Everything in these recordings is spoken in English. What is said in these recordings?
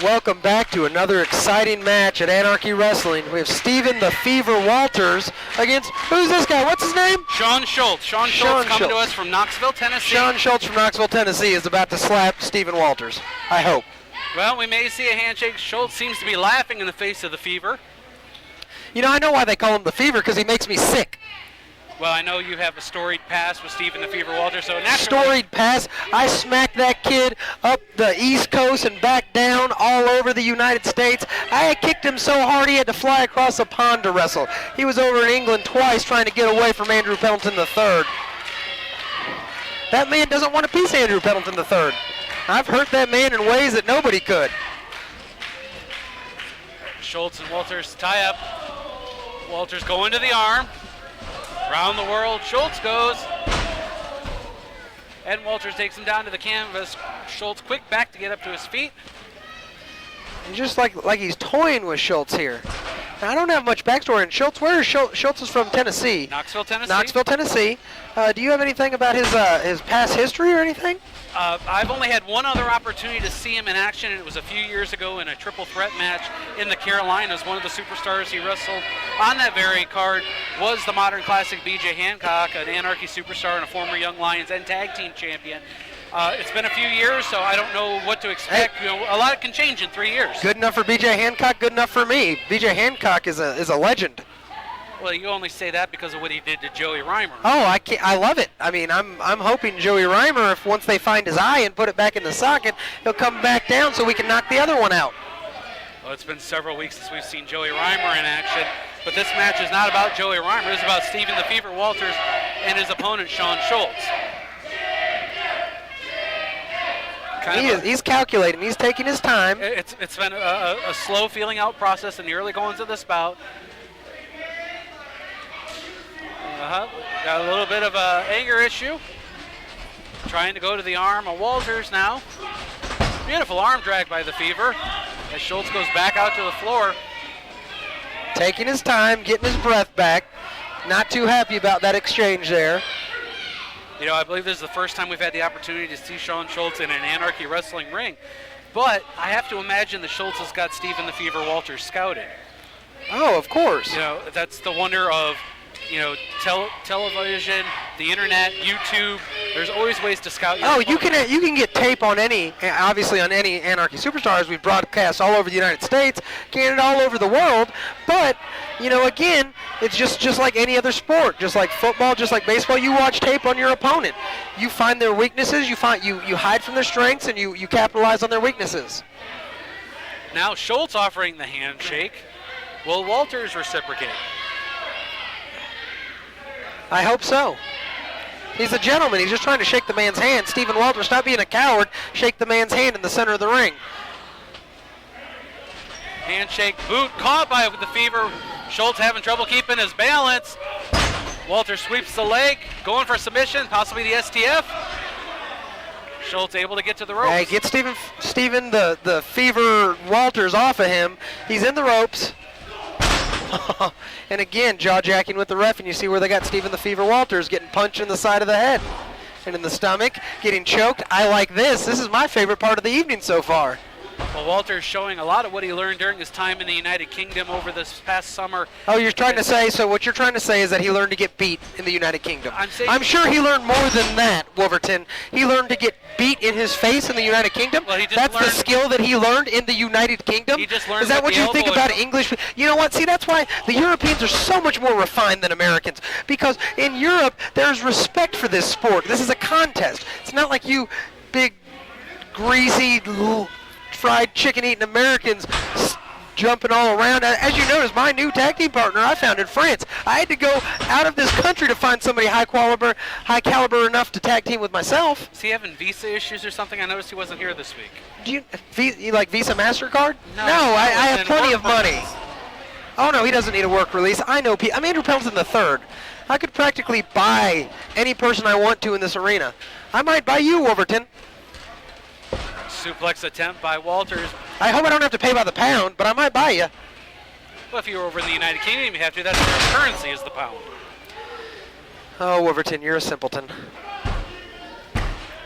Welcome back to another exciting match at Anarchy Wrestling. We have Stephen the Fever Walters against, who's this guy? What's his name? Shawn Shultz. Shawn Shultz coming to us from Knoxville, Tennessee. Shawn Shultz from Knoxville, Tennessee is about to slap Stephen Walters, I hope. Well, we may see a handshake. Shultz seems to be laughing in the face of the Fever. You know, I know why they call him the Fever, because he makes me sick. Well, I know you have a storied past with Stephen the Fever Walters, so naturally... Storied past. I smacked that kid up the East Coast and back down all over the United States. I had kicked him so hard he had to fly across a pond to wrestle. He was over in England twice trying to get away from Andrew Pendelton III. That man doesn't want a piece of Andrew Pendelton III. I've hurt that man in ways that nobody could. Shultz and Walters tie up. Walters going to the arm. Around the world, Shultz goes. And Walters takes him down to the canvas. Shultz quick back to get up to his feet. And just like he's toying with Shultz here. Now, I don't have much backstory on Shultz. Where is Shultz? Shultz is from Tennessee. Knoxville, Tennessee. Knoxville, Tennessee. Do you have anything about his past history or anything? I've only had one other opportunity to see him in action, and it was a few years ago in a triple threat match in the Carolinas. One of the superstars he wrestled on that very card was the Modern Classic B.J. Hancock, an Anarchy superstar and a former Young Lions and tag team champion. It's been a few years, so I don't know what to expect. Hey. You know, a lot can change in 3 years. Good enough for B.J. Hancock, good enough for me. B.J. Hancock is a legend. Well, you only say that because of what he did to Joey Reimer. Oh, I love it. I mean, I'm hoping Joey Reimer, if once they find his eye and put it back in the socket, he'll come back down so we can knock the other one out. Well, it's been several weeks since we've seen Joey Reimer in action, but this match is not about Joey Reimer. It's about Stephen the Fever Walters and his opponent, Shawn Shultz. He's calculating. He's taking his time. It's been a slow feeling out process in the early goings of this bout. Got a little bit of an anger issue. Trying to go to the arm of Walters now. Beautiful arm drag by the Fever as Shultz goes back out to the floor. Taking his time, getting his breath back. Not too happy about that exchange there. You know, I believe this is the first time we've had the opportunity to see Shawn Shultz in an Anarchy Wrestling ring. But I have to imagine that Shultz has got Stephen the Fever Walters scouted. Oh, of course. You know, that's the wonder of, you know, television, the internet, YouTube. There's always ways to scout your opponent. You can get tape on obviously on any Anarchy superstars. We broadcast all over the United States, Canada, all over the world. But, you know, again, it's just like any other sport, just like football, just like baseball. You watch tape on your opponent. You find their weaknesses. You hide from their strengths, and you capitalize on their weaknesses. Now Shultz offering the handshake. Will Walters reciprocate? I hope so. He's a gentleman. He's just trying to shake the man's hand. Stephen Walters, not being a coward, shake the man's hand in the center of the ring. Handshake, boot caught by the Fever. Shultz having trouble keeping his balance. Walters sweeps the leg, going for submission, possibly the STF. Schultz able to get to the ropes. Hey, get Stephen the Fever Walters off of him. He's in the ropes. And again, jaw-jacking with the ref, and you see where they got Stephen the Fever Walters getting punched in the side of the head and in the stomach, getting choked. I like this. This is my favorite part of the evening so far. Well, Walter's showing a lot of what he learned during his time in the United Kingdom over this past summer. Oh, you're trying to say, so what you're trying to say is that he learned to get beat in the United Kingdom. I'm sure he learned more than that, Wolverton. He learned to get beat in his face in the United Kingdom. Well, that's the skill that he learned in the United Kingdom. He just learned. Is that what you think about English? You know what? See, that's why the Europeans are so much more refined than Americans. Because in Europe, there's respect for this sport. This is a contest. It's not like you big, greasy, fried chicken-eating Americans jumping all around. As you notice, my new tag team partner I found in France. I had to go out of this country to find somebody high caliber enough to tag team with myself. Is he having visa issues or something? I noticed he wasn't here this week. You like Visa MasterCard? No, I have plenty of money. Release. Oh no, he doesn't need a work release. I know. I'm Andrew Pendelton III. I could practically buy any person I want to in this arena. I might buy you, Wolverton. Suplex attempt by Walters. I hope I don't have to pay by the pound, but I might buy you. Well, if you were over in the United Kingdom, you have to. That's their currency is the pound. Oh, Wolverton, you're a simpleton.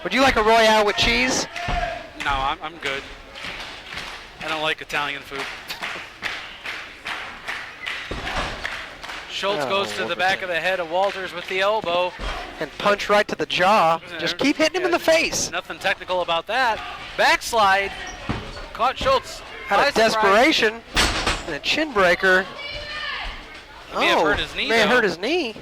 Would you like a Royale with cheese? No, I'm good. I don't like Italian food. Schultz goes to the back of the head of Walters with the elbow. And punch right to the jaw. Just keep hitting him in the face. Nothing technical about that. Backslide. Caught Schultz. Out of desperation. And a chin breaker. May have hurt his knee, may have hurt his knee.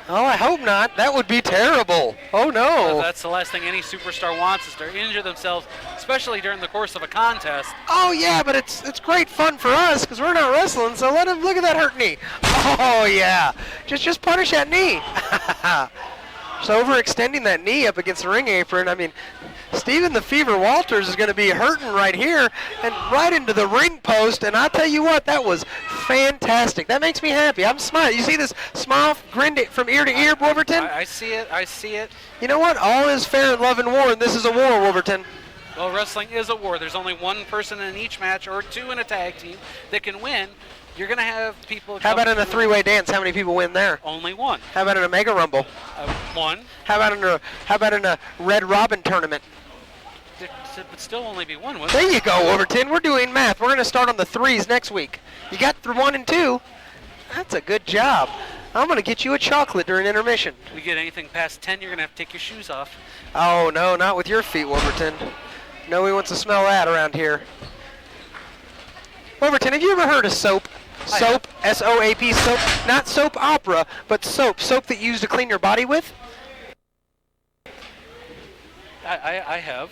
Oh, I hope not. That would be terrible. Oh, no. That's the last thing any superstar wants, is to injure themselves, especially during the course of a contest. Oh, yeah, but it's great fun for us because we're not wrestling, so let him look at that hurt knee. Oh, yeah. Just punish that knee. Just overextending that knee up against the ring apron. I mean, Stephen the Fever Walters is going to be hurting right here and right into the ring post, and I'll tell you what, that was fantastic. That makes me happy. I'm smiling. You see this smile grin from ear to ear, Wolverton? I see it. I see it. You know what? All is fair in love and war, and this is a war, Wolverton. Well, wrestling is a war. There's only one person in each match, or two in a tag team, that can win. You're going to have people... How about in a three-way dance? How many people win there? Only one. How about in a Mega Rumble? One. How about in a Red Robin tournament? There would still only be one. There you go, Wolverton. We're doing math. We're going to start on the threes next week. You got 1 and 2. That's a good job. I'm going to get you a chocolate during intermission. If we get anything past 10, you're going to have to take your shoes off. Oh, no, not with your feet, Wolverton. Nobody wants to smell that around here. Wolverton, have you ever heard of soap? Soap, S-O-A-P, soap. Not soap opera, but soap. Soap that you use to clean your body with? I have.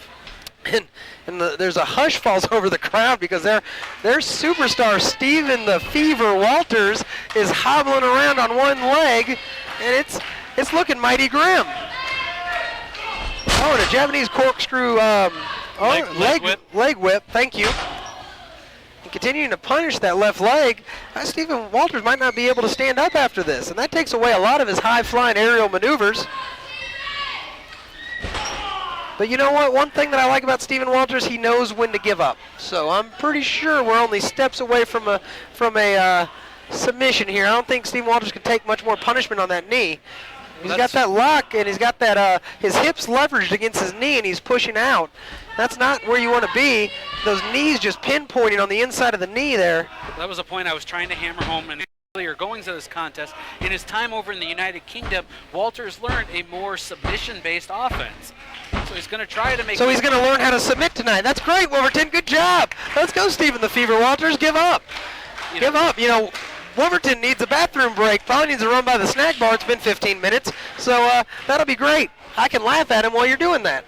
And there's a hush falls over the crowd because their superstar Stephen the Fever Walters is hobbling around on one leg, and it's looking mighty grim. Oh, and a Japanese corkscrew leg whip. Thank you. And continuing to punish that left leg, Stephen Walters might not be able to stand up after this, and that takes away a lot of his high-flying aerial maneuvers. But you know what? One thing that I like about Stephen Walters, he knows when to give up. So I'm pretty sure we're only steps away from a submission here. I don't think Stephen Walters can take much more punishment on that knee. He's got that lock, and he's got that his hips leveraged against his knee, and he's pushing out. That's not where you want to be. Those knees just pinpointing on the inside of the knee there. That was a point I was trying to hammer home in earlier goings of this contest. In his time over in the United Kingdom, Walters learned a more submission-based offense. So he's going to try to make... So he's going to learn how to submit tonight. That's great, Wolverton. Good job. Let's go, Stephen the Fever Walters. Give up. Give up. You know, Wolverton needs a bathroom break. Probably needs to run by the snack bar. It's been 15 minutes. So that'll be great. I can laugh at him while you're doing that.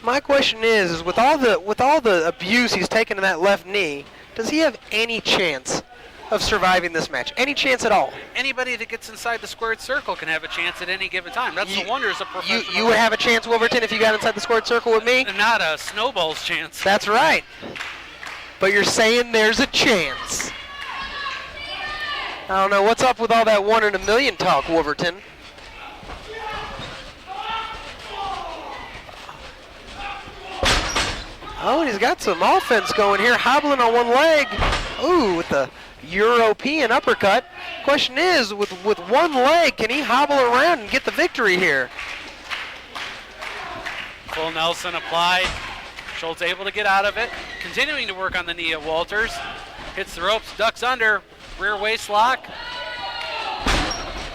My question is with all the abuse he's taken to that left knee, does he have any chance of surviving this match? Any chance at all? Anybody that gets inside the squared circle can have a chance at any given time. That's the wonders of professional. You would have a chance, Wolverton, if you got inside the squared circle with me? Not a snowball's chance. That's right. But you're saying there's a chance. I don't know. What's up with all that 1 in a million talk, Wolverton? Oh, and he's got some offense going here, hobbling on one leg. Ooh, with the European uppercut. Question is, with one leg, can he hobble around and get the victory here? Full Nelson applied. Schultz able to get out of it. Continuing to work on the knee of Walters. Hits the ropes, ducks under, rear waist lock.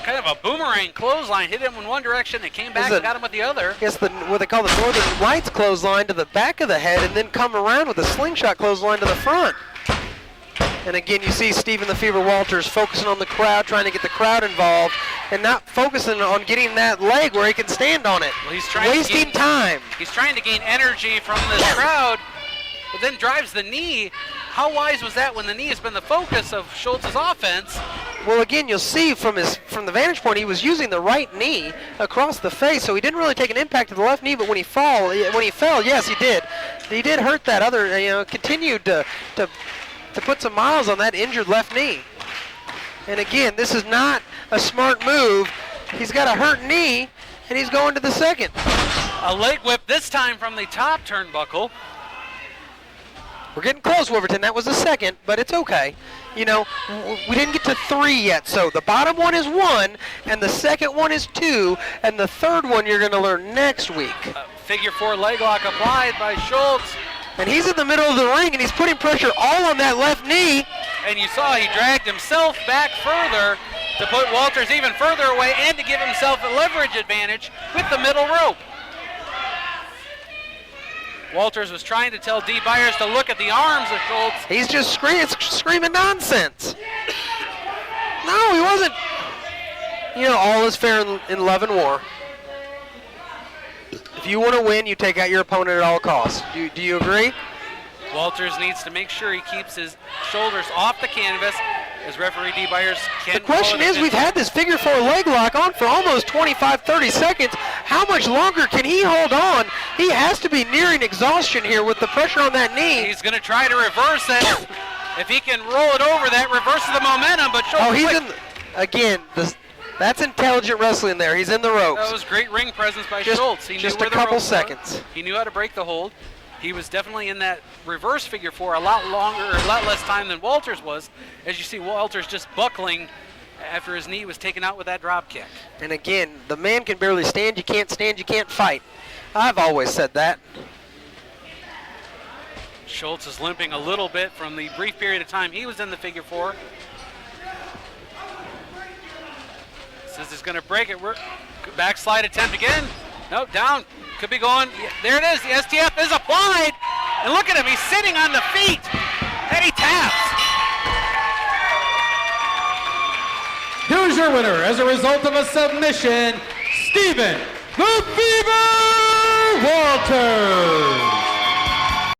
Kind of a boomerang clothesline. Hit him in one direction, it came back and got him with the other. Yes, what they call the Northern Lights clothesline to the back of the head and then come around with a slingshot clothesline to the front. And again, you see Stephen the Fever Walters focusing on the crowd, trying to get the crowd involved, and not focusing on getting that leg where he can stand on it. Well, he's trying wasting time. He's trying to gain energy from this crowd, but then drives the knee. How wise was that when the knee has been the focus of Schultz's offense? Well, again, you'll see from the vantage point, he was using the right knee across the face, so he didn't really take an impact to the left knee. But when he fell, yes, he did. He did hurt that other. Continued to put some miles on that injured left knee. And again, this is not a smart move. He's got a hurt knee, and he's going to the second. A leg whip this time from the top turnbuckle. We're getting close, Wolverton. That was the second, but it's okay. You know, we didn't get to 3 yet, so the bottom one is 1, and the second one is 2, and the third one you're going to learn next week. Figure 4 leg lock applied by Shultz. And he's in the middle of the ring, and he's putting pressure all on that left knee. And you saw he dragged himself back further to put Walters even further away and to give himself a leverage advantage with the middle rope. Walters was trying to tell Dee Byers to look at the arms of Shultz. He's just screaming nonsense. No, he wasn't. You know, all is fair in love and war. If you want to win, you take out your opponent at all costs. Do you agree? Walters needs to make sure he keeps his shoulders off the canvas as referee Dee Byers can. The question is, we've had this figure 4 leg lock on for almost 25, 30 seconds. How much longer can he hold on? He has to be nearing exhaustion here with the pressure on that knee. He's going to try to reverse it. If he can roll it over, that reverses the momentum, but Shultz. Oh, he's in, again, that's intelligent wrestling there. He's in the ropes. That was great ring presence by Shultz. He just knew a where the couple ropes were. seconds. He knew how to break the hold. He was definitely in that reverse figure 4 a lot longer, or a lot less time than Walters was. As you see, Walters just buckling after his knee was taken out with that drop kick. And again, the man can barely stand. You can't fight. I've always said that. Shultz is limping a little bit from the brief period of time he was in the figure 4. Says he's going to break it. Backslide attempt again. No, down. Could be going. There it is. The STF is applied. And look at him. He's sitting on the feet. And he taps. Here's your winner as a result of a submission, Stephen the Beaver Walters.